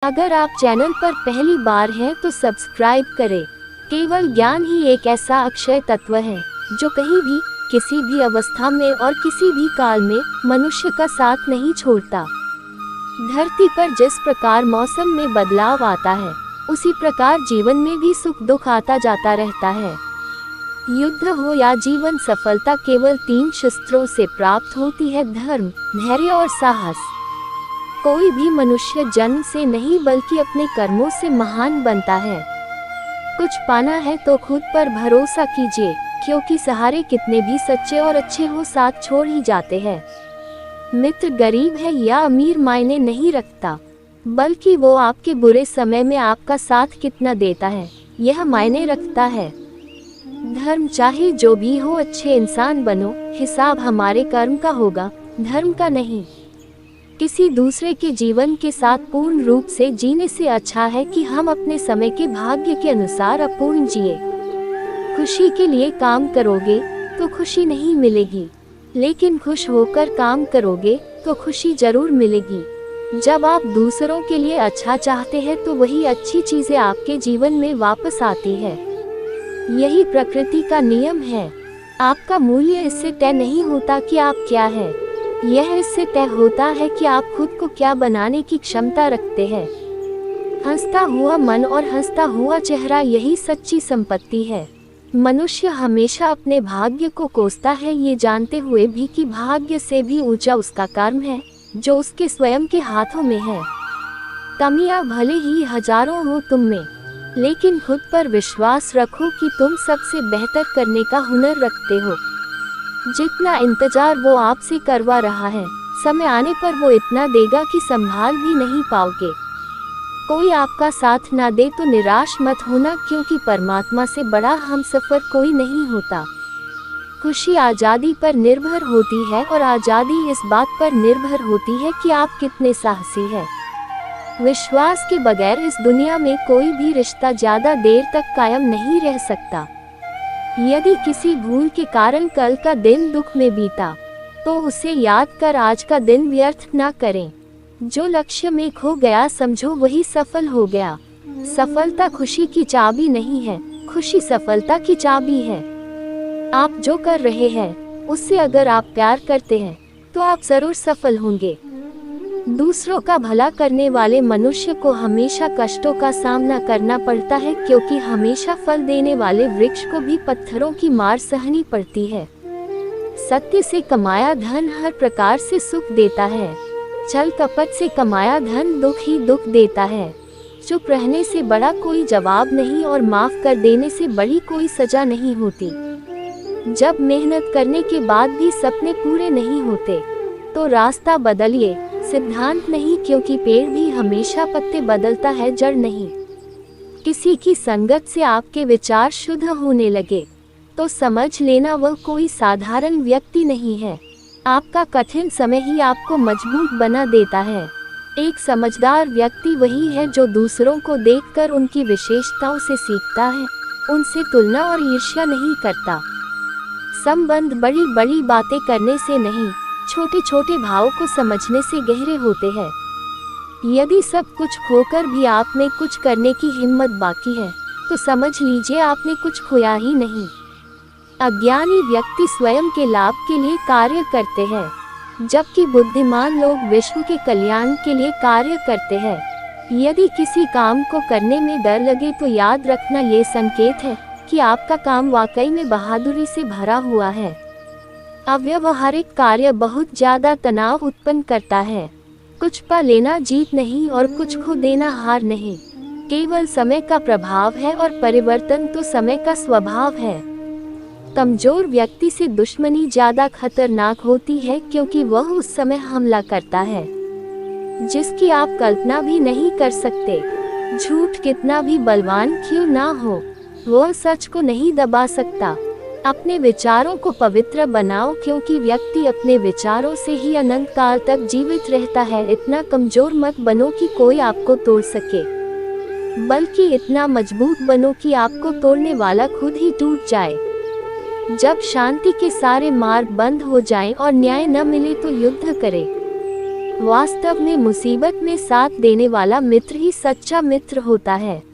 अगर आप चैनल पर पहली बार हैं तो सब्सक्राइब करें। केवल ज्ञान ही एक ऐसा अक्षय तत्व है जो कहीं भी, किसी भी अवस्था में और किसी भी काल में मनुष्य का साथ नहीं छोड़ता। धरती पर जिस प्रकार मौसम में बदलाव आता है, उसी प्रकार जीवन में भी सुख दुख आता जाता रहता है। युद्ध हो या जीवन सफलता केवल 3 शस्त्रों से प्राप्त होती है: धर्म, धैर्य और साहस। कोई भी मनुष्य जन्म से नहीं बल्कि अपने कर्मों से महान बनता है। कुछ पाना है तो खुद पर भरोसा कीजिए, क्योंकि सहारे कितने भी सच्चे और अच्छे हो साथ छोड़ ही जाते हैं। मित्र गरीब है या अमीर मायने नहीं रखता, बल्कि वो आपके बुरे समय में आपका साथ कितना देता है यह मायने रखता है। धर्म चाहे जो भी हो, अच्छे इंसान बनो, हिसाब हमारे कर्म का होगा, धर्म का नहीं। किसी दूसरे के जीवन के साथ पूर्ण रूप से जीने से अच्छा है कि हम अपने समय के भाग्य के अनुसार अपूर्ण जिए। खुशी के लिए काम करोगे तो खुशी नहीं मिलेगी, लेकिन खुश होकर काम करोगे तो खुशी जरूर मिलेगी। जब आप दूसरों के लिए अच्छा चाहते हैं तो वही अच्छी चीजें आपके जीवन में वापस आती है। यही प्रकृति का नियम है। आपका मूल्य इससे तय नहीं होता कि आप क्या है, यह इससे तय होता है कि आप खुद को क्या बनाने की क्षमता रखते हैं। हंसता हुआ मन और हंसता हुआ चेहरा, यही सच्ची संपत्ति है। मनुष्य हमेशा अपने भाग्य को कोसता है, ये जानते हुए भी कि भाग्य से भी ऊंचा उसका कर्म है जो उसके स्वयं के हाथों में है। कमियां भले ही हजारों हो तुम में, लेकिन खुद पर विश्वास रखो कि तुम सबसे बेहतर करने का हुनर रखते हो। जितना इंतजार वो आपसे करवा रहा है, समय आने पर वो इतना देगा कि संभाल भी नहीं पाओगे। कोई आपका साथ ना दे तो निराश मत होना, क्योंकि परमात्मा से बड़ा हमसफर कोई नहीं होता। खुशी आज़ादी पर निर्भर होती है और आज़ादी इस बात पर निर्भर होती है कि आप कितने साहसी हैं। विश्वास के बगैर इस दुनिया में कोई भी रिश्ता ज्यादा देर तक कायम नहीं रह सकता। यदि किसी भूल के कारण कल का दिन दुख में बीता, तो उसे याद कर आज का दिन व्यर्थ ना करें। जो लक्ष्य में खो गया समझो वही सफल हो गया। सफलता खुशी की चाबी नहीं है, खुशी सफलता की चाबी है। आप जो कर रहे हैं उससे अगर आप प्यार करते हैं तो आप जरूर सफल होंगे। दूसरों का भला करने वाले मनुष्य को हमेशा कष्टों का सामना करना पड़ता है, क्योंकि हमेशा फल देने वाले वृक्ष को भी पत्थरों की मार सहनी पड़ती है। सत्य से कमाया धन हर प्रकार से सुख देता है, छल कपट से कमाया धन दुख ही दुख देता है। चुप रहने से बड़ा कोई जवाब नहीं और माफ कर देने से बड़ी कोई सजा नहीं होती। जब मेहनत करने के बाद भी सपने पूरे नहीं होते तो रास्ता बदलिए, सिद्धांत नहीं, क्योंकि पेड़ भी हमेशा पत्ते बदलता है, जड़ नहीं। किसी की संगत से आपके विचार शुद्ध होने लगे तो समझ लेना वह कोई साधारण व्यक्ति नहीं है। आपका कठिन समय ही आपको मजबूत बना देता है। एक समझदार व्यक्ति वही है जो दूसरों को देखकर उनकी विशेषताओं से सीखता है, उनसे तुलना और ईर्ष्या नहीं करता। संबंध बड़ी बड़ी बातें करने से नहीं, छोटे छोटे भाव को समझने से गहरे होते हैं। यदि सब कुछ खोकर भी आप में कुछ करने की हिम्मत बाकी है तो समझ लीजिए आपने कुछ खोया ही नहीं। अज्ञानी व्यक्ति स्वयं के लाभ के लिए कार्य करते हैं, जबकि बुद्धिमान लोग विश्व के कल्याण के लिए कार्य करते हैं। यदि किसी काम को करने में डर लगे तो याद रखना ये संकेत है कि आपका काम वाकई में बहादुरी से भरा हुआ है। अव्यावहारिक कार्य बहुत ज्यादा तनाव उत्पन्न करता है। कुछ पा लेना जीत नहीं और कुछ खो देना हार नहीं, केवल समय का प्रभाव है और परिवर्तन तो समय का स्वभाव है। कमजोर व्यक्ति से दुश्मनी ज्यादा खतरनाक होती है, क्योंकि वह उस समय हमला करता है जिसकी आप कल्पना भी नहीं कर सकते। झूठ कितना भी बलवान क्यों ना हो, वह सच को नहीं दबा सकता। अपने विचारों को पवित्र बनाओ, क्योंकि व्यक्ति अपने विचारों से ही अनंत काल तक जीवित रहता है। इतना कमजोर मत बनो कि कोई आपको तोड़ सके, बल्कि इतना मजबूत बनो कि आपको तोड़ने वाला खुद ही टूट जाए। जब शांति के सारे मार्ग बंद हो जाएं और न्याय न मिले तो युद्ध करें। वास्तव में मुसीबत में साथ देने वाला मित्र ही सच्चा मित्र होता है।